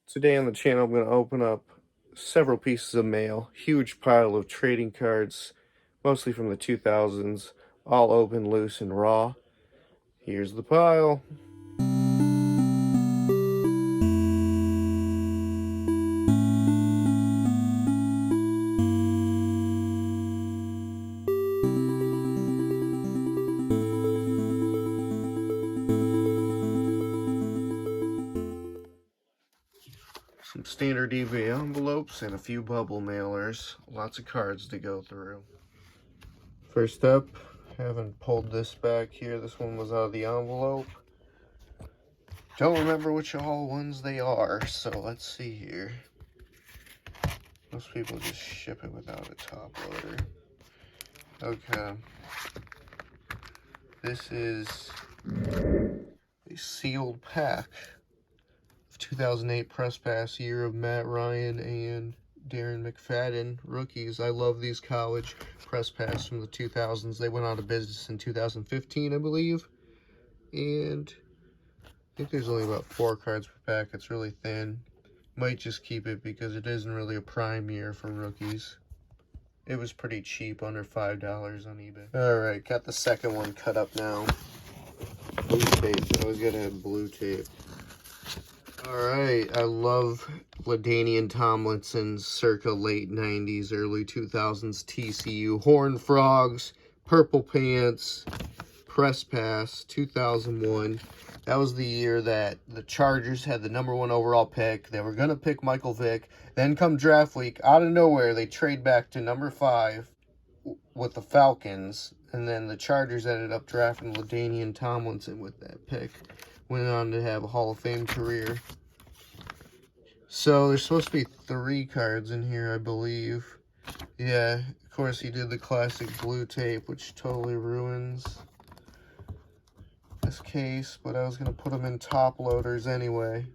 Today on the channel, I'm going to open up several pieces of mail. Huge pile of trading cards, mostly from the 2000s, all open, loose, and raw. Here's the pile. Some standard eBay envelopes and a few bubble mailers. Lots of cards to go through. First up, haven't pulled this back here. This one was out of the envelope. Don't remember which all ones they are, so let's see here. Most people just ship it without a top loader. Okay. This is a sealed pack of 2008 Press Pass, year of Matt Ryan and Darren McFadden rookies. I love these college Press Pass from the 2000s. They went out of business in 2015, I believe. And I think there's only about 4 cards per pack. It's really thin. Might just keep it because it isn't really a prime year for rookies. It was pretty cheap, under $5 on eBay. Alright, got the second one cut up now. Blue tape. I always gotta have blue tape. Alright, I love Ladainian Tomlinson, circa late 90s, early 2000s TCU. Horned Frogs, Purple Pants, Press Pass, 2001. That was the year that the Chargers had the #1 overall pick. They were going to pick Michael Vick. Then come draft week, out of nowhere, they trade back to #5 with the Falcons. And then the Chargers ended up drafting Ladainian Tomlinson with that pick. Went on to have a Hall of Fame career. So there's supposed to be 3 cards in here, I believe. Yeah, of course he did the classic blue tape, which totally ruins this case, but I was going to put them in top loaders anyway.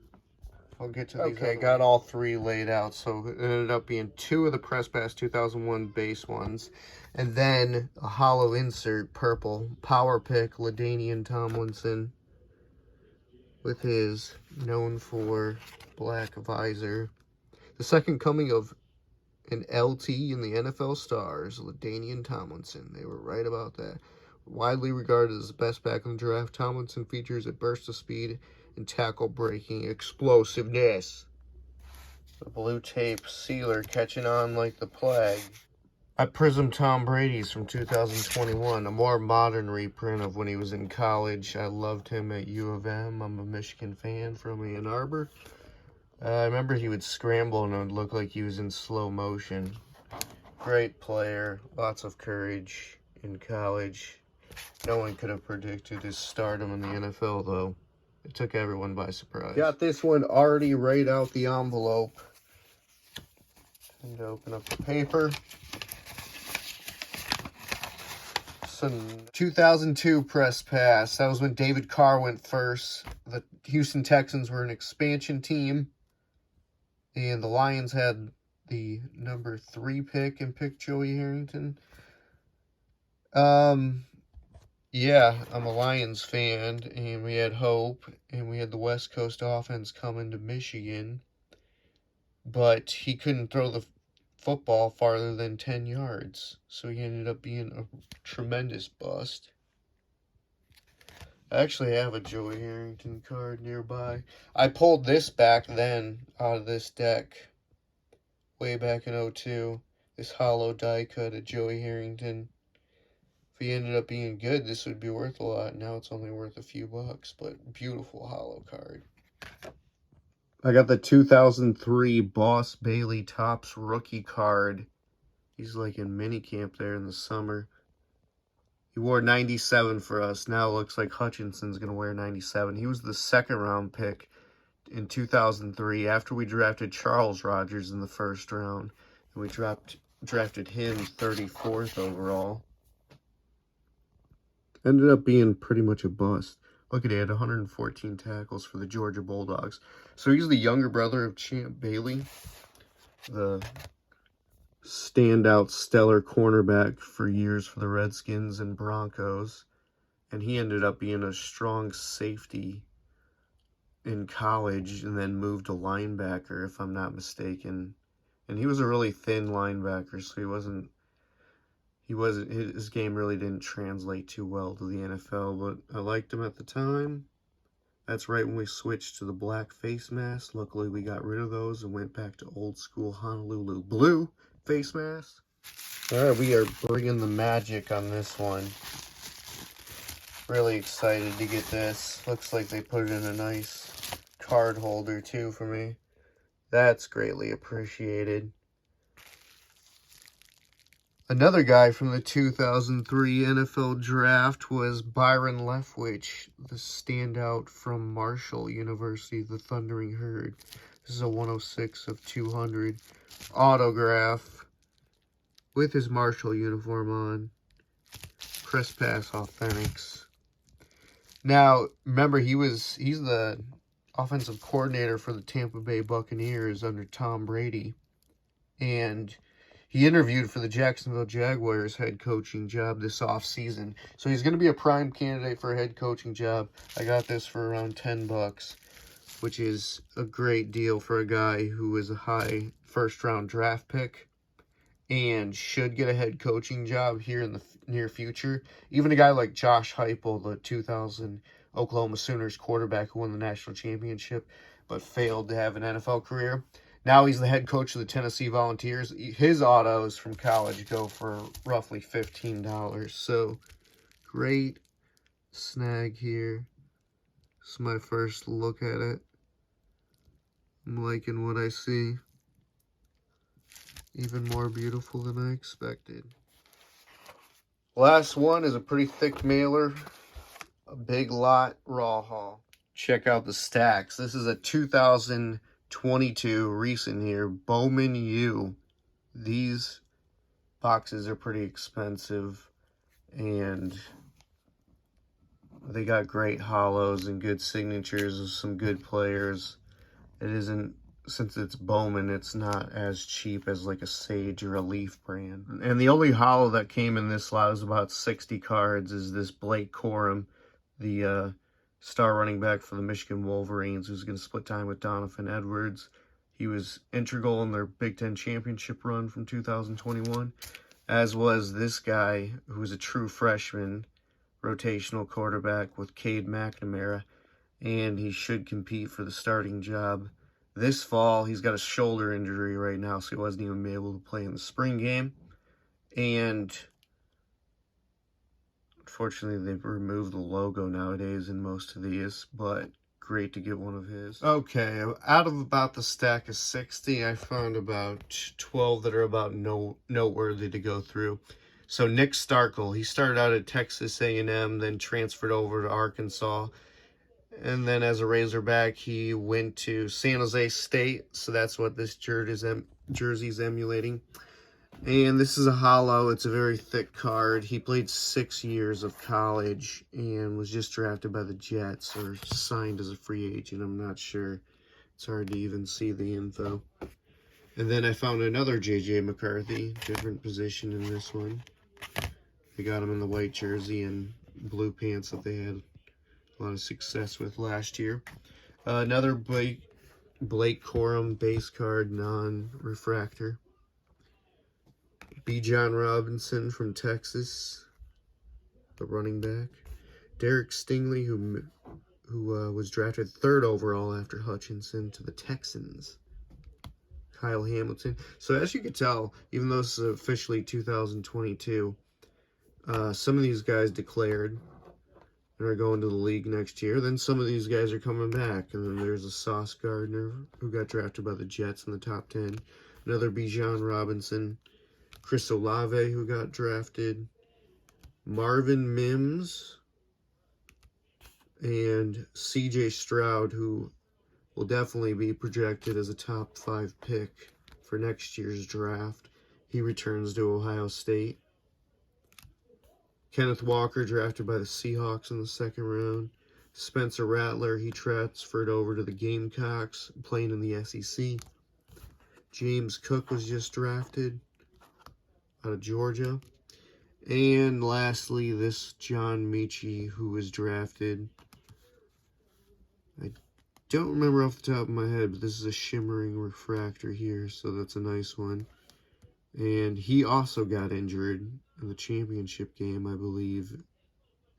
I'll get to these. Okay, got all 3 laid out, so it ended up being 2 of the Press Pass 2001 base ones, and then a hollow insert, purple, power pick, Ladainian Tomlinson, with his known for black visor. The second coming of an LT in the NFL stars, Ladainian Tomlinson. They were right about that. Widely regarded as the best back in the draft, Tomlinson features a burst of speed and tackle-breaking explosiveness. The blue tape sealer catching on like the plague. I Prism Tom Brady's from 2021, a more modern reprint of when he was in college. I loved him at U of M. I'm a Michigan fan from Ann Arbor. I remember he would scramble and it would look like he was in slow motion. Great player, lots of courage in college. No one could have predicted his stardom in the NFL, though. It took everyone by surprise. Got this one already right out the envelope. Time to open up the paper. Some 2002 Press Pass. That was when David Carr went first. The Houston Texans were an expansion team. And the Lions had the #3 pick and picked Joey Harrington. Yeah, I'm a Lions fan, and we had hope, and we had the West Coast offense coming to Michigan, but he couldn't throw the football farther than 10 yards, so he ended up being a tremendous bust. I actually have a Joey Harrington card nearby. I pulled this back then out of this deck, way back in 2002, this hollow die cut of Joey Harrington. If he ended up being good, this would be worth a lot. Now it's only worth a few bucks, but beautiful hollow card. I got the 2003 Boss Bailey Topps rookie card. He's like in minicamp there in the summer. He wore 97 for us. Now it looks like Hutchinson's going to wear 97. He was the 2nd round pick in 2003 after we drafted Charles Rogers in the 1st round. And we drafted him 34th overall. Ended up being pretty much a bust. Look at it, he had 114 tackles for the Georgia Bulldogs. So he's the younger brother of Champ Bailey, the standout stellar cornerback for years for the Redskins and Broncos. And he ended up being a strong safety in college and then moved to linebacker, if I'm not mistaken. And he was a really thin linebacker, so his game really didn't translate too well to the NFL, but I liked him at the time. That's right when we switched to the black face mask. Luckily, we got rid of those and went back to old school Honolulu blue face masks. All right, we are bringing the magic on this one. Really excited to get this. Looks like they put it in a nice card holder too for me. That's greatly appreciated. Another guy from the 2003 NFL Draft was Byron Leftwich, the standout from Marshall University, the Thundering Herd. This is a 106 of 200 autograph with his Marshall uniform on. Press Pass Authentics. Now, remember, he's the offensive coordinator for the Tampa Bay Buccaneers under Tom Brady. And he interviewed for the Jacksonville Jaguars head coaching job this offseason. So he's going to be a prime candidate for a head coaching job. I got this for around $10, which is a great deal for a guy who is a high first-round draft pick and should get a head coaching job here in the near future. Even a guy like Josh Heupel, the 2000 Oklahoma Sooners quarterback who won the national championship but failed to have an NFL career. Now he's the head coach of the Tennessee Volunteers. His autos from college go for roughly $15. So, great snag here. This is my first look at it. I'm liking what I see. Even more beautiful than I expected. Last one is a pretty thick mailer. A big lot raw haul. Check out the stacks. This is a 2022 recent here, Bowman U. These boxes are pretty expensive, and they got great hollows and good signatures of some good players. It isn't, since it's Bowman, it's not as cheap as like a Sage or a Leaf brand. And the only hollow that came in this lot is about 60 cards is this Blake Corum, the star running back for the Michigan Wolverines, who's going to split time with Donovan Edwards. He was integral in their Big Ten championship run from 2021, as was this guy, who was a true freshman, rotational quarterback with Cade McNamara, and he should compete for the starting job this fall. He's got a shoulder injury right now, so he wasn't even able to play in the spring game. And unfortunately, they've removed the logo nowadays in most of these, but great to get one of his. Okay, out of about the stack of 60, I found about 12 that are about noteworthy to go through. So Nick Starkel, he started out at Texas A&M, then transferred over to Arkansas. And then as a Razorback, he went to San Jose State. So that's what this jersey's emulating. And this is a hollow. It's a very thick card. He played 6 years of college and was just drafted by the Jets or signed as a free agent. I'm not sure. It's hard to even see the info. And then I found another J.J. McCarthy, different position in this one. They got him in the white jersey and blue pants that they had a lot of success with last year. Another Blake Corum base card, non-refractor. Bijan Robinson from Texas, the running back. Derrick Stingley, who was drafted 3rd overall after Hutchinson to the Texans. Kyle Hamilton. So as you can tell, even though this is officially 2022, some of these guys declared and are going to the league next year. Then some of these guys are coming back. And then there's a Sauce Gardner who got drafted by the Jets in the top 10. Another Bijan Robinson. Chris Olave, who got drafted. Marvin Mims. And C.J. Stroud, who will definitely be projected as a top 5 pick for next year's draft. He returns to Ohio State. Kenneth Walker, drafted by the Seahawks in the 2nd round. Spencer Rattler, he transferred over to the Gamecocks, playing in the SEC. James Cook was just drafted out of Georgia. And lastly, this John Mechie, who was drafted. I don't remember off the top of my head, but this is a shimmering refractor here, so that's a nice one. And he also got injured in the championship game, I believe,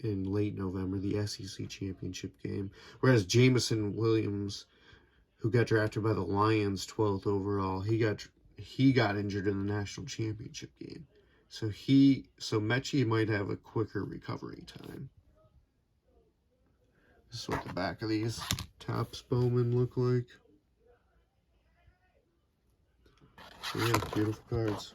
in late November, the SEC championship game. Whereas Jameson Williams, who got drafted by the Lions 12th overall, he got injured in the national championship game. So Mechie might have a quicker recovery time. This is what the back of these Topps Bowman look like. So yeah, beautiful cards.